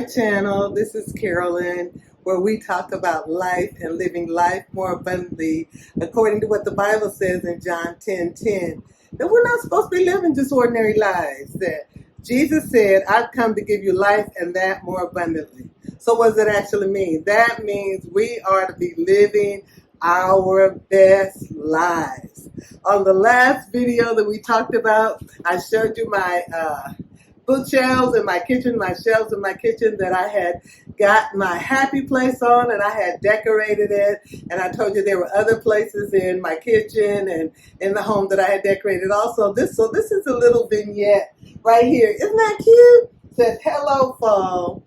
channel. This is Carolyn, where we talk about life and living life more abundantly according to what the Bible says in John 10:10. That we're not supposed to be living just ordinary lives. That Jesus said, I've come to give you life and that more abundantly. So what does it actually mean? That means we are to be living our best lives. On the last video that we talked about, I showed you my bookshelves in my kitchen, my shelves in my kitchen that I had got my happy place on, and I had decorated it. And I told you there were other places in my kitchen and in the home that I had decorated also. This is a little vignette right here. Isn't that cute? It says, "Hello, Fall."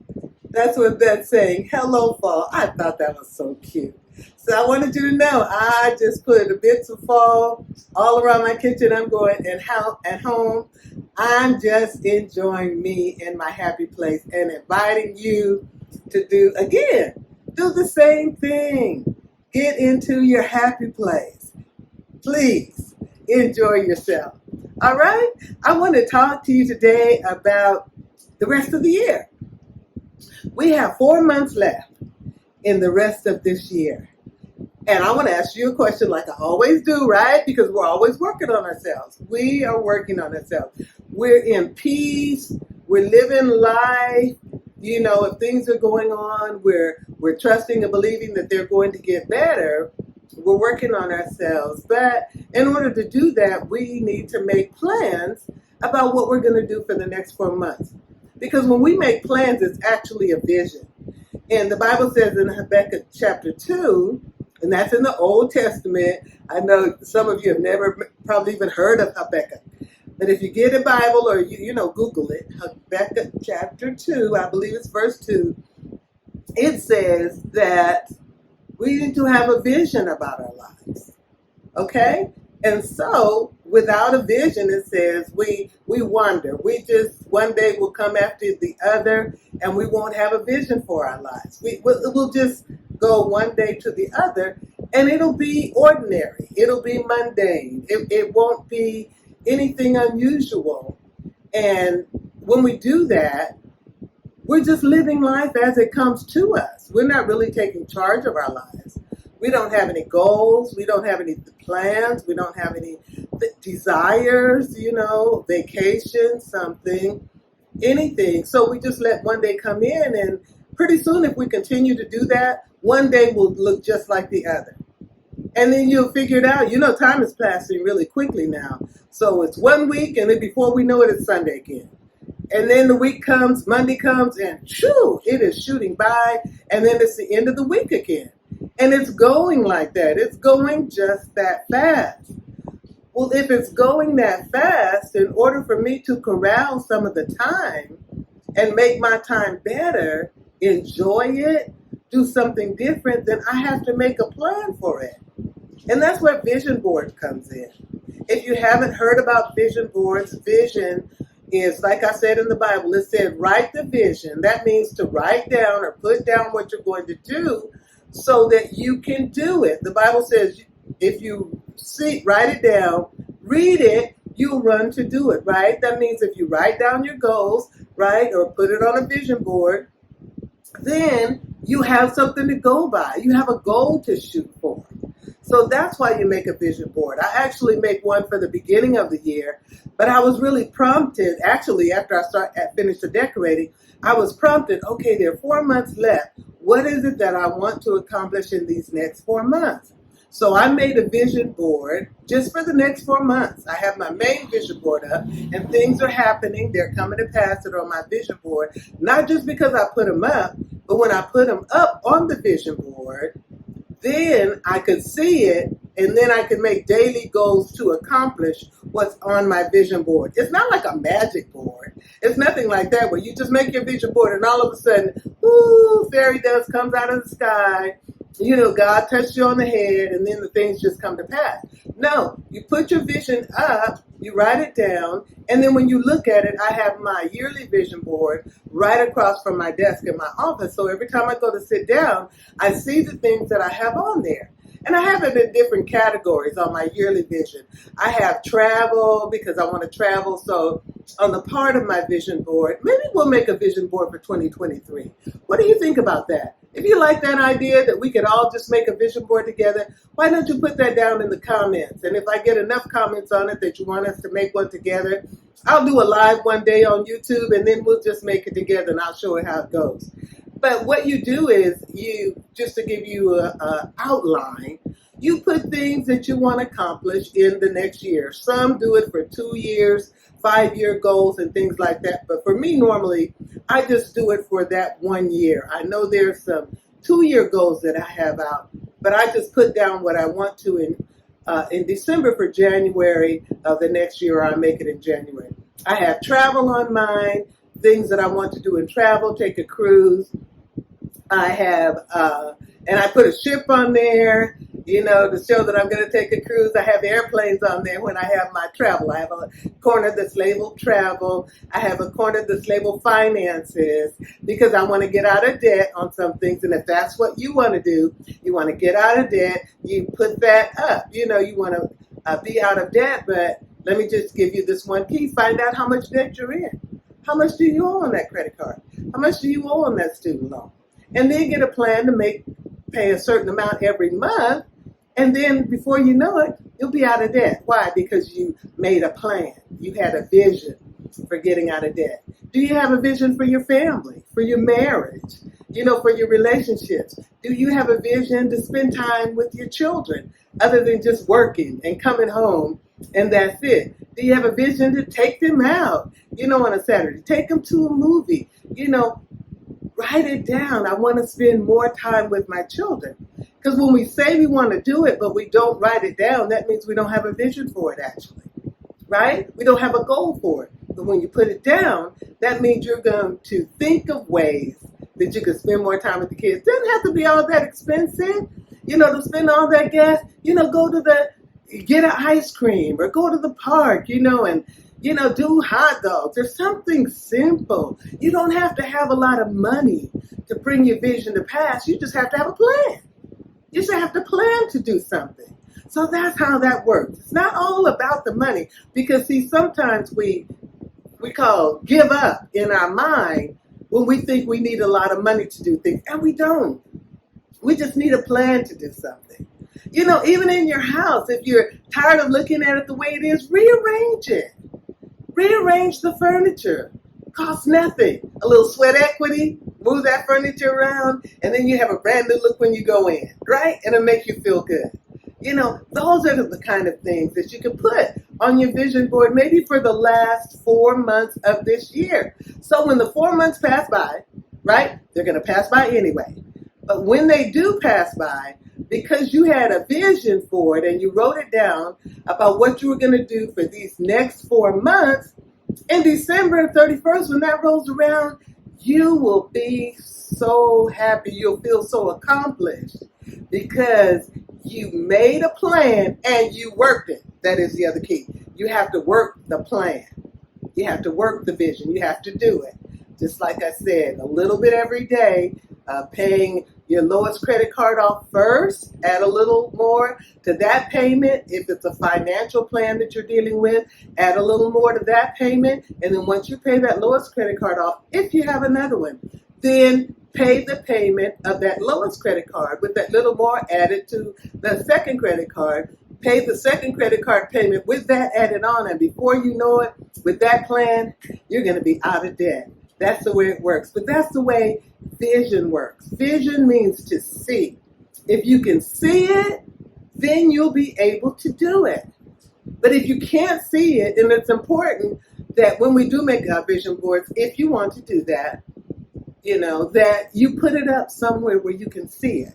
That's what that's saying. Hello, Fall. I thought that was so cute. So I wanted you to know, I just put the bits of fall all around my kitchen. I'm going and at home. I'm just enjoying me in my happy place and inviting you to do the same thing. Get into your happy place. Please enjoy yourself. All right? I want to talk to you today about the rest of the year. We have 4 months left in the rest of this year. And I want to ask you a question like I always do, right? Because we're always working on ourselves. We are working on ourselves. We're in peace. We're living life. You know, if things are going on, we're trusting and believing that they're going to get better. We're working on ourselves. But in order to do that, we need to make plans about what we're going to do for the next 4 months. Because when we make plans, it's actually a vision. And the Bible says in Habakkuk chapter 2, and that's in the Old Testament. I know some of you have never probably even heard of Habakkuk. But if you get a Bible or you Google it, Habakkuk chapter 2, I believe it's verse 2, it says that we need to have a vision about our lives. Okay? And so, without a vision, it says we wander. We just, one day will come after the other, and we won't have a vision for our lives. We'll just go one day to the other, and it'll be ordinary. It'll be mundane. It won't be anything unusual. And when we do that, we're just living life as it comes to us. We're not really taking charge of our lives. We don't have any goals. We don't have any plans. We don't have any desires, vacation, something, anything. So we just let one day come in, and pretty soon if we continue to do that, one day will look just like the other. And then you'll figure it out. Time is passing really quickly now. So it's 1 week, and then before we know it, it's Sunday again. And then the week comes, Monday comes, and shoo, it is shooting by. And then it's the end of the week again. And it's going like that. It's going just that fast. Well, if it's going that fast, in order for me to corral some of the time and make my time better, enjoy it, do something different, then I have to make a plan for it. And that's where vision board comes in. If you haven't heard about vision boards, vision is, like I said in the Bible, it said write the vision. That means to write down or put down what you're going to do so that you can do it. The Bible says if you write it down, read it, you'll run to do it, right? That means if you write down your goals, right, or put it on a vision board, then you have something to go by. You have a goal to shoot for. So that's why you make a vision board. I actually make one for the beginning of the year, but I was really prompted, actually, after I finished the decorating, I was prompted, okay, there are 4 months left. What is it that I want to accomplish in these next 4 months? So I made a vision board just for the next 4 months. I have my main vision board up, and things are happening. They're coming to pass that are on my vision board, not just because I put them up, but when I put them up on the vision board, then I could see it, and then I could make daily goals to accomplish what's on my vision board. It's not like a magic board. It's nothing like that where you just make your vision board and all of a sudden, fairy dust comes out of the sky. God touched you on the head, and then the things just come to pass. No, you put your vision up, you write it down, and then when you look at it, I have my yearly vision board right across from my desk in my office. So every time I go to sit down, I see the things that I have on there. And I have it in different categories on my yearly vision. I have travel because I want to travel. So on the part of my vision board, maybe we'll make a vision board for 2023. What do you think about that? If you like that idea that we could all just make a vision board together, why don't you put that down in the comments? And if I get enough comments on it that you want us to make one together, I'll do a live one day on YouTube, and then we'll just make it together and I'll show you how it goes. But what you do is just to give you a outline, you put things that you want to accomplish in the next year. Some do it for 2 years, 5-year goals and things like that. But for me, normally, I just do it for that 1 year. I know there's some 2-year goals that I have out, but I just put down what I want to in December for January of the next year, or I make it in January. I have travel on mine, things that I want to do in travel, take a cruise. I have, and I put a ship on there, to show that I'm going to take a cruise. I have airplanes on there when I have my travel. I have a corner that's labeled travel. I have a corner that's labeled finances because I want to get out of debt on some things. And if that's what you want to do, you want to get out of debt, you put that up. You want to be out of debt, but let me just give you this one key. Find out how much debt you're in. How much do you owe on that credit card? How much do you owe on that student loan? And then get a plan to pay a certain amount every month. And then before you know it, you'll be out of debt. Why? Because you made a plan. You had a vision for getting out of debt. Do you have a vision for your family, for your marriage, for your relationships? Do you have a vision to spend time with your children other than just working and coming home and that's it? Do you have a vision to take them out, on a Saturday? Take them to a movie, Write it down. I want to spend more time with my children. Because when we say we want to do it, but we don't write it down, that means we don't have a vision for it, actually. Right? We don't have a goal for it. But when you put it down, that means you're going to think of ways that you can spend more time with the kids. It doesn't have to be all that expensive, to spend all that gas. Get an ice cream or go to the park, and do hot dogs or something simple. You don't have to have a lot of money to bring your vision to pass. You just have to have a plan. You just have to plan to do something. So that's how that works. It's not all about the money because, see, sometimes we call give up in our mind when we think we need a lot of money to do things, and we don't. We just need a plan to do something. Even in your house, if you're tired of looking at it the way it is, rearrange it. Rearrange the furniture. Costs nothing. A little sweat equity, move that furniture around, and then you have a brand new look when you go in, right? And it'll make you feel good. Those are the kind of things that you can put on your vision board, maybe for the last 4 months of this year. So when the 4 months pass by, right, they're going to pass by anyway. But when they do pass by, because you had a vision for it and you wrote it down about what you were going to do for these next 4 months, in December 31st, when that rolls around, you will be so happy. You'll feel so accomplished because you made a plan and you worked it. That is the other key. You have to work the plan. You have to work the vision. You have to do it. Just like I said, a little bit every day, paying your lowest credit card off first, add a little more to that payment. If it's a financial plan that you're dealing with, add a little more to that payment. And then once you pay that lowest credit card off, if you have another one, then pay the payment of that lowest credit card with that little more added to the second credit card. Pay the second credit card payment with that added on. And before you know it, with that plan, you're going to be out of debt. That's the way it works. But that's the way vision works. Vision means to see. If you can see it, then you'll be able to do it. But if you can't see it, and it's important that when we do make our vision boards, if you want to do that, that you put it up somewhere where you can see it.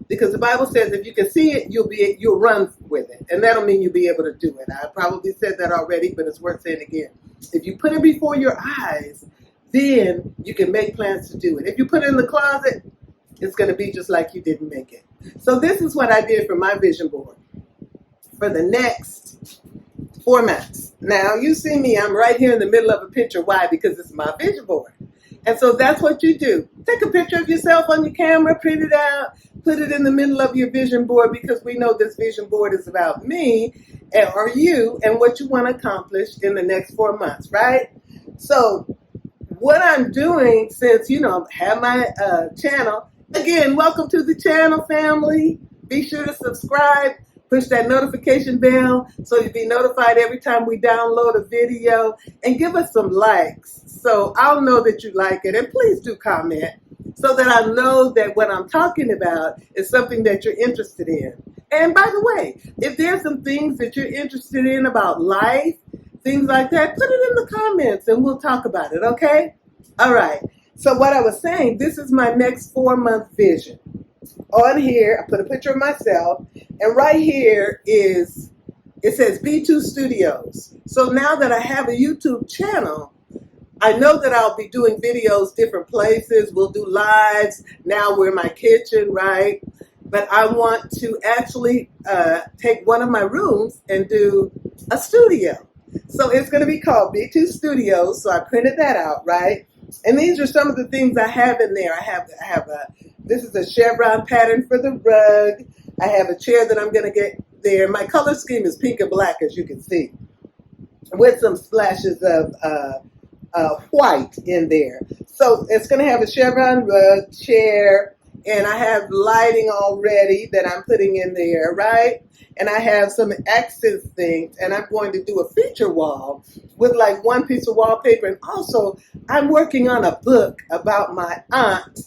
Because the Bible says if you can see it, you'll run with it. And that'll mean you'll be able to do it. I probably said that already, but it's worth saying again. If you put it before your eyes, then you can make plans to do it. If you put it in the closet, it's going to be just like you didn't make it. So this is what I did for my vision board for the next 4 months. Now, you see me, I'm right here in the middle of a picture. Why? Because it's my vision board. And so that's what you do. Take a picture of yourself on your camera, print it out, put it in the middle of your vision board, because we know this vision board is about me or you and what you want to accomplish in the next 4 months, right? So what I'm doing, since, have my channel, again, welcome to the channel, family. Be sure to subscribe, push that notification bell so you'll be notified every time we download a video, and give us some likes so I'll know that you like it. And please do comment so that I know that what I'm talking about is something that you're interested in. And by the way, if there's some things that you're interested in about life, things like that, put it in the comments and we'll talk about it, okay? All right. So what I was saying, this is my next 4-month vision. On here, I put a picture of myself, and right here it says B2 Studios. So now that I have a YouTube channel, I know that I'll be doing videos different places. We'll do lives. Now we're in my kitchen, right? But I want to actually take one of my rooms and do a studio. So it's going to be called B2 Studios. So I printed that out, right? And these are some of the things I have in there. This is a chevron pattern for the rug. I have a chair that I'm going to get there. My color scheme is pink and black, as you can see, with some splashes of white in there. So it's going to have a chevron rug, chair, and I have lighting already that I'm putting in there, right? And I have some accent things, and I'm going to do a feature wall with like one piece of wallpaper. And also, I'm working on a book about my aunt,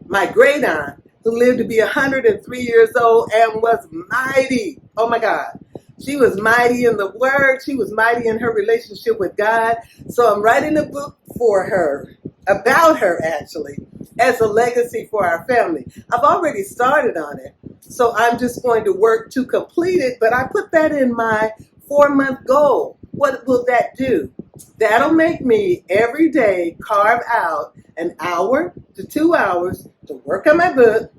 my great aunt, who lived to be 103 years old and was mighty. Oh my God. She was mighty in the word. She was mighty in her relationship with God. So I'm writing a book for her, about her actually, as a legacy for our family. I've already started on it. So I'm just going to work to complete it, but I put that in my 4-month goal. What will that do? That'll make me every day carve out an hour to 2 hours to work on my book,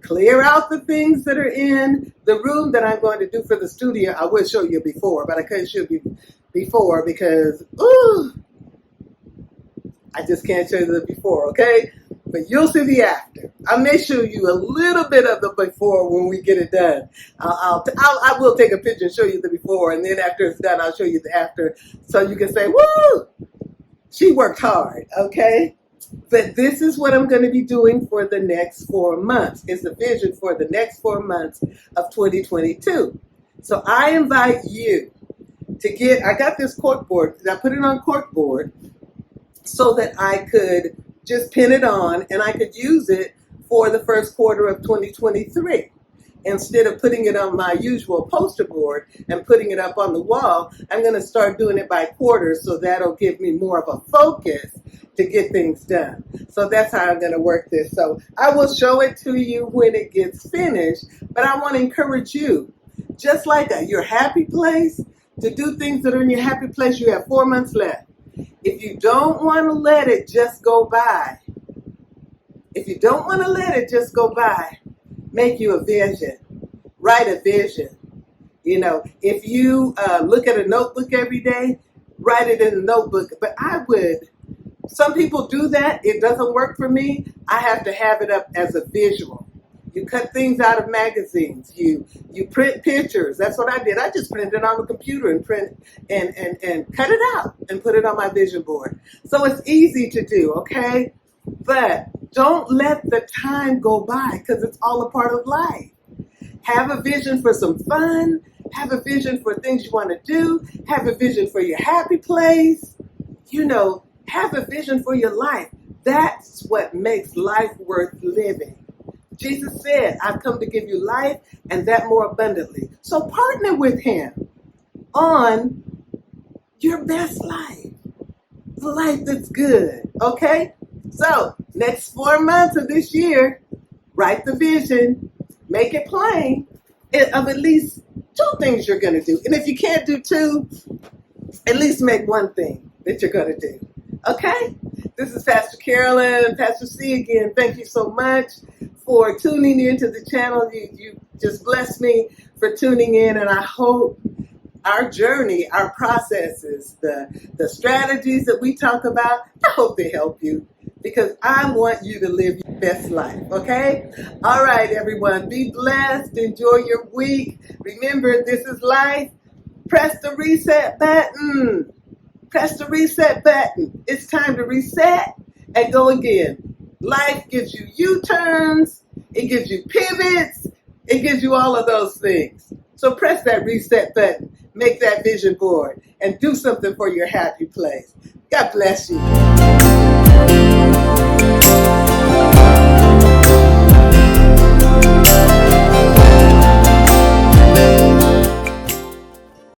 clear out the things that are in the room that I'm going to do for the studio. I will show you before, but I couldn't show you before because, I just can't show you the before, okay? But you'll see the after. I may show you a little bit of the before when we get it done. I will take a picture and show you the before, and then after it's done, I'll show you the after, so you can say, woo, she worked hard, okay? But this is what I'm going to be doing for the next 4 months. It's a vision for the next 4 months of 2022. So I invite you to I got this corkboard, and I put it on corkboard so that I could just pin it on and I could use it for the first quarter of 2023. Instead of putting it on my usual poster board and putting it up on the wall, I'm going to start doing it by quarters, so that'll give me more of a focus to get things done. So that's how I'm going to work this. So I will show it to you when it gets finished, but I want to encourage you, just like your happy place, to do things that are in your happy place. You have 4 months left. If you don't want to let it just go by, make you a vision. Write a vision. If you look at a notebook every day, write it in a notebook. But some people do that. It doesn't work for me. I have to have it up as a visual. You cut things out of magazines. You print pictures. That's what I did. I just printed it on the computer and cut it out and put it on my vision board. So it's easy to do, okay? But don't let the time go by, because it's all a part of life. Have a vision for some fun. Have a vision for things you want to do. Have a vision for your happy place. Have a vision for your life. That's what makes life worth living. Jesus said, I've come to give you life and that more abundantly. So partner with him on your best life, the life that's good, okay? So next 4 months of this year, write the vision, make it plain of at least 2 things you're going to do. And if you can't do 2, at least make 1 thing that you're going to do, okay? This is Pastor Carolyn, Pastor C again. Thank you so much for tuning into the channel. You just blessed me for tuning in, and I hope our journey, our processes, the strategies that we talk about, I hope they help you. because I want you to live your best life, okay? All right, everyone, be blessed. Enjoy your week. Remember, this is life. Press the reset button. Press the reset button. It's time to reset and go again. Life gives you U-turns. It gives you pivots. It gives you all of those things. So press that reset button. Make that vision board and do something for your happy place. God bless you.